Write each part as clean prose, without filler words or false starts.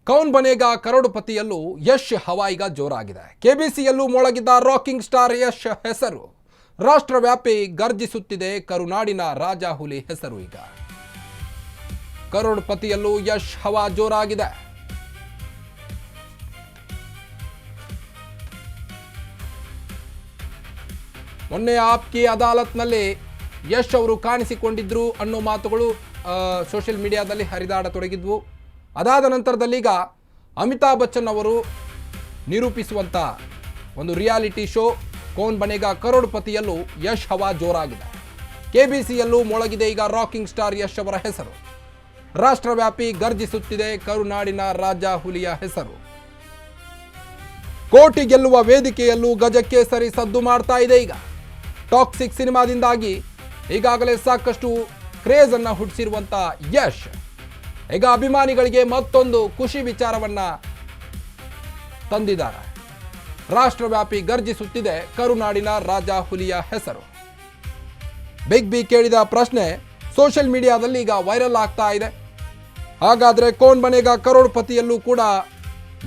ಕೌನ್ ಬನೇಗಾ ಕರೋಡ್ಪತಿಯಲ್ಲೂ ಯಶ್ ಹವಾ ಈಗ ಜೋರಾಗಿದೆ. ಕೆಬಿಸಿಯಲ್ಲೂ ಮೊಳಗಿದ್ದ rocking star Yash ಹೆಸರು ರಾಷ್ಟ್ರವ್ಯಾಪಿ ಗರ್ಜಿಸುತ್ತಿದೆ. ಕರುನಾಡಿನ ರಾಜ ಹುಲಿ ಹೆಸರು ಈಗ ಕರೋಡ್ಪತಿಯಲ್ಲೂ ಯಶ್ ಹವಾ ಜೋರಾಗಿದೆ. ಮೊನ್ನೆ ಆಪ್ಕಿ ಅದಾಲತ್ನಲ್ಲಿ ಯಶ್ ಅವರು ಕಾಣಿಸಿಕೊಂಡಿದ್ರು ಅನ್ನೋ ಮಾತುಗಳು ಸೋಷಿಯಲ್ ಮೀಡಿಯಾದಲ್ಲಿ ಹರಿದಾಡತೊಡಗಿದ್ವು. ಅದಾದ ನಂತರದಲ್ಲಿ ಈಗ ಅಮಿತಾಬ್ ಬಚ್ಚನ್ ಅವರು ನಿರೂಪಿಸುವಂಥ ಒಂದು ರಿಯಾಲಿಟಿ ಶೋ ಕೌನ್ ಬನೇಗಾ ಕರೋಡ್ಪತಿಯಲ್ಲೂ ಯಶ್ ಹವಾ ಜೋರಾಗಿದೆ. ಕೆಬಿಸಿಯಲ್ಲೂ ಮೊಳಗಿದೆ ಈಗ ರಾಕಿಂಗ್ ಸ್ಟಾರ್ ಯಶ್ ಅವರ ಹೆಸರು. ರಾಷ್ಟ್ರವ್ಯಾಪಿ ಗರ್ಜಿಸುತ್ತಿದೆ ಕರುನಾಡಿನ ರಾಜ ಹುಲಿಯ ಹೆಸರು. ಕೋಟಿ ಗೆಲ್ಲುವ ವೇದಿಕೆಯಲ್ಲೂ ಗಜಕ್ಕೆ ಸರಿ ಸದ್ದು ಮಾಡ್ತಾ ಇದೆ. ಈಗ ಟಾಕ್ಸಿಕ್ ಸಿನಿಮಾದಿಂದಾಗಿ ಈಗಾಗಲೇ ಸಾಕಷ್ಟು ಕ್ರೇಜ್ ಅನ್ನ ಹುಟ್ಟಿಸಿರುವಂತ ಯಶ್ ಈಗ ಅಭಿಮಾನಿಗಳಿಗೆ ಮತ್ತೊಂದು ಖುಷಿ ವಿಚಾರವನ್ನ ತಂದಿದ್ದಾರೆ. ರಾಷ್ಟ್ರವ್ಯಾಪಿ ಗರ್ಜಿಸುತ್ತಿದೆ ಕರುನಾಡಿನ ರಾಜ ಹುಲಿಯ ಹೆಸರು. ಬಿಗ್ ಬಿ ಕೇಳಿದ ಪ್ರಶ್ನೆ ಸೋಷಿಯಲ್ ಮೀಡಿಯಾದಲ್ಲಿ ಈಗ ವೈರಲ್ ಆಗ್ತಾ ಇದೆ. ಹಾಗಾದ್ರೆ ಕೌನ್ ಬನೇಗಾ ಕರೋಡ್ಪತಿಯಲ್ಲೂ ಕೂಡ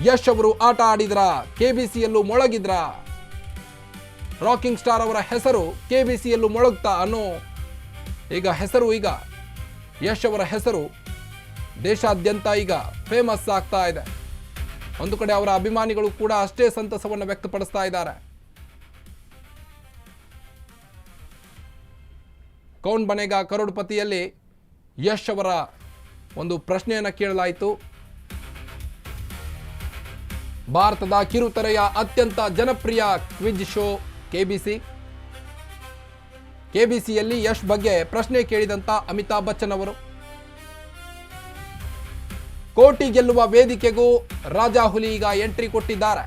ಯಶ್ ಅವರು ಆಟ ಆಡಿದ್ರ, ಕೆಬಿಸಿಯಲ್ಲೂ ಮೊಳಗಿದ್ರ, ರಾಕಿಂಗ್ ಸ್ಟಾರ್ ಅವರ ಹೆಸರು ಕೆಬಿಸಿಯಲ್ಲೂ ಮೊಳಗ್ತಾ ಅನ್ನೋ ಈಗ ಹೆಸರು, ಈಗ ಯಶ್ ಅವರ ಹೆಸರು ದೇಶಾದ್ಯಂತ ಈಗ ಫೇಮಸ್ ಆಗ್ತಾ ಇದೆ. ಒಂದು ಕಡೆ ಅವರ ಅಭಿಮಾನಿಗಳು ಕೂಡ ಅಷ್ಟೇ ಸಂತಸವನ್ನು ವ್ಯಕ್ತಪಡಿಸ್ತಾ ಇದ್ದಾರೆ. ಕೌನ್ ಬನೇಗಾ ಕರೋಡ್ಪತಿಯಲ್ಲಿ ಯಶ್ ಅವರ ಒಂದು ಪ್ರಶ್ನೆಯನ್ನು ಕೇಳಲಾಯಿತು. ಭಾರತದ ಕಿರುತೆರೆಯ ಅತ್ಯಂತ ಜನಪ್ರಿಯ ಕ್ವಿಜ್ ಶೋ ಕೆಬಿಸಿಯಲ್ಲಿ ಯಶ್ ಬಗ್ಗೆ ಪ್ರಶ್ನೆ ಕೇಳಿದಂತ ಅಮಿತಾಬ್ ಬಚ್ಚನ್ ಅವರು ಕೋಟಿ ಗೆಲ್ಲುವ ವೇದಿಕೆಗೂ ರಾಜ ಹುಲಿ ಈಗ ಎಂಟ್ರಿ ಕೊಟ್ಟಿದ್ದಾರೆ.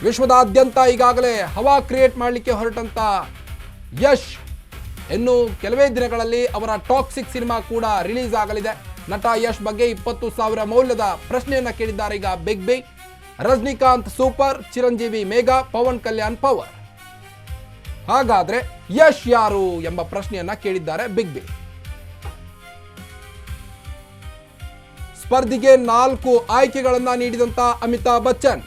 ವಿಶ್ವದಾದ್ಯಂತ ಈಗಾಗಲೇ ಹವಾ ಕ್ರಿಯೇಟ್ ಮಾಡಲಿಕ್ಕೆ ಹೊರಟಂತ ಯಶ್ ಇನ್ನು ಕೆಲವೇ ದಿನಗಳಲ್ಲಿ ಅವರ ಟಾಕ್ಸಿಕ್ ಸಿನಿಮಾ ಕೂಡ ರಿಲೀಸ್ ಆಗಲಿದೆ. ನಟ ಯಶ್ ಬಗ್ಗೆ 20,000 ಮೌಲ್ಯದ ಪ್ರಶ್ನೆಯನ್ನ ಕೇಳಿದ್ದಾರೆ ಈಗ Big B. Rajinikanth super, Chiranjeevi mega, Pawan Kalyan power. ಹಾಗಾದ್ರೆ ಯಶ್ ಯಾರು ಎಂಬ ಪ್ರಶ್ನೆಯನ್ನ ಕೇಳಿದ್ದಾರೆ ಬಿಗ್ ಬಿ. ಸ್ಪರ್ಧಿಗೆ 4 ಆಯ್ಕೆಗಳನ್ನ ನೀಡಿದಂತ Amitabh Bachchan,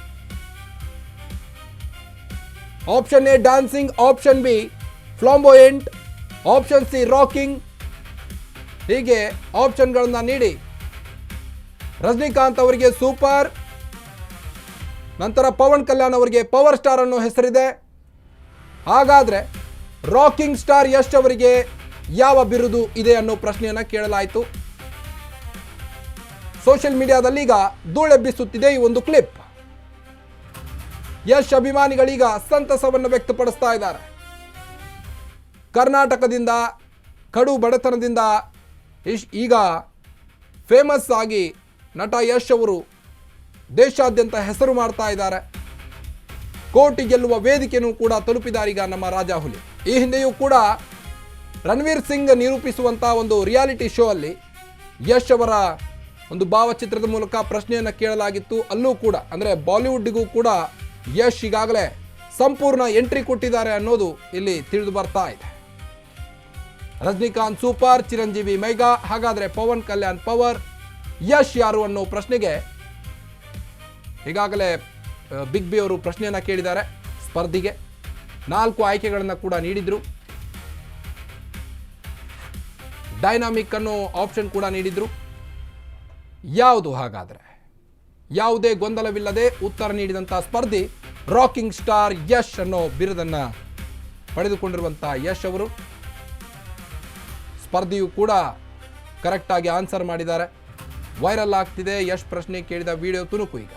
option A dancing, option B flamboyant, option C rocking, ಹೀಗೆ ಆಪ್ಷನ್ಗಳನ್ನ ನೀಡಿ ರಜನಿಕಾಂತ್ ಅವರಿಗೆ ಸೂಪರ್, ನಂತರ ಪವನ್ ಕಲ್ಯಾಣ್ ಅವರಿಗೆ ಪವರ್ ಸ್ಟಾರ್ ಅನ್ನೋ ಹೆಸರಿದೆ. ಹಾಗಾದ್ರೆ ರಾಕಿಂಗ್ ಸ್ಟಾರ್ ಯಶ್ ಅವರಿಗೆ ಯಾವ ಬಿರುದು ಇದೆ ಅನ್ನೋ ಪ್ರಶ್ನೆಯನ್ನ ಕೇಳಲಾಯಿತು. ಸೋಷಿಯಲ್ ಮೀಡಿಯಾದಲ್ಲಿ ಈಗ ಧೂಳೆಬ್ಬಿಸುತ್ತಿದೆ ಈ ಒಂದು ಕ್ಲಿಪ್. ಯಶ್ ಅಭಿಮಾನಿಗಳೀಗ ಸಂತಸವನ್ನು ವ್ಯಕ್ತಪಡಿಸ್ತಾ ಇದ್ದಾರೆ. ಕರ್ನಾಟಕದಿಂದ ಕಡು ಬಡತನದಿಂದ ಈಗ ಫೇಮಸ್ ಆಗಿ ನಟ ಯಶ್ ಅವರು ದೇಶಾದ್ಯಂತ ಹೆಸರು ಮಾಡ್ತಾ ಇದ್ದಾರೆ. ಕೋಟಿ ಗೆಲ್ಲುವ ವೇದಿಕೆಯೂ ಕೂಡ ತಲುಪಿದ್ದಾರೆ ಈಗ ನಮ್ಮ ರಾಜ ಹುಲಿ. ಈ ಹಿಂದೆಯೂ ಕೂಡ ರಣವೀರ್ ಸಿಂಗ್ ನಿರೂಪಿಸುವಂಥ ಒಂದು ರಿಯಾಲಿಟಿ ಶೋ ಅಲ್ಲಿ ಯಶ್ ಅವರ ಒಂದು ಭಾವಚಿತ್ರದ ಮೂಲಕ ಪ್ರಶ್ನೆಯನ್ನು ಕೇಳಲಾಗಿತ್ತು. ಅಲ್ಲೂ ಕೂಡ ಅಂದರೆ ಬಾಲಿವುಡ್ಗೂ ಕೂಡ ಯಶ್ ಈಗಾಗಲೇ ಸಂಪೂರ್ಣ ಎಂಟ್ರಿ ಕೊಟ್ಟಿದ್ದಾರೆ ಅನ್ನೋದು ಇಲ್ಲಿ ತಿಳಿದು ಬರ್ತಾ ಇದೆ. ರಜನಿಕಾಂತ್ ಸೂಪರ್, ಚಿರಂಜೀವಿ ಮೇಗಾ, ಹಾಗಾದ್ರೆ ಪವನ್ ಕಲ್ಯಾಣ್ ಪವರ್, ಯಶ್ ಯಾರು ಅನ್ನೋ ಪ್ರಶ್ನೆಗೆ ಈಗಾಗಲೇ ಬಿಗ್ ಬಿ ಅವರು ಪ್ರಶ್ನೆಯನ್ನ ಕೇಳಿದ್ದಾರೆ. ಸ್ಪರ್ಧಿಗೆ 4 ಆಯ್ಕೆಗಳನ್ನು ಕೂಡ ನೀಡಿದ್ರು. ಡೈನಾಮಿಕ್ ಅನ್ನೋ ಆಪ್ಷನ್ ಕೂಡ ನೀಡಿದ್ರು. ಯಾವುದು ಹಾಗಾದ್ರೆ? ಯಾವುದೇ ಗೊಂದಲವಿಲ್ಲದೆ ಉತ್ತರ ನೀಡಿದಂಥ ಸ್ಪರ್ಧಿ ರಾಕಿಂಗ್ ಸ್ಟಾರ್ ಯಶ್ ಅನ್ನೋ ಬಿರುದನ್ನ ಪಡೆದುಕೊಂಡಿರುವಂಥ ಯಶ್ ಅವರು. ಸ್ಪರ್ಧಿಯು ಕೂಡ ಕರೆಕ್ಟ್ ಆಗಿ ಆನ್ಸರ್ ಮಾಡಿದ್ದಾರೆ. ವೈರಲ್ ಆಗ್ತಿದೆ ಯಶ್ ಪ್ರಶ್ನೆ ಕೇಳಿದ ವಿಡಿಯೋ ತುಣುಕು ಈಗ.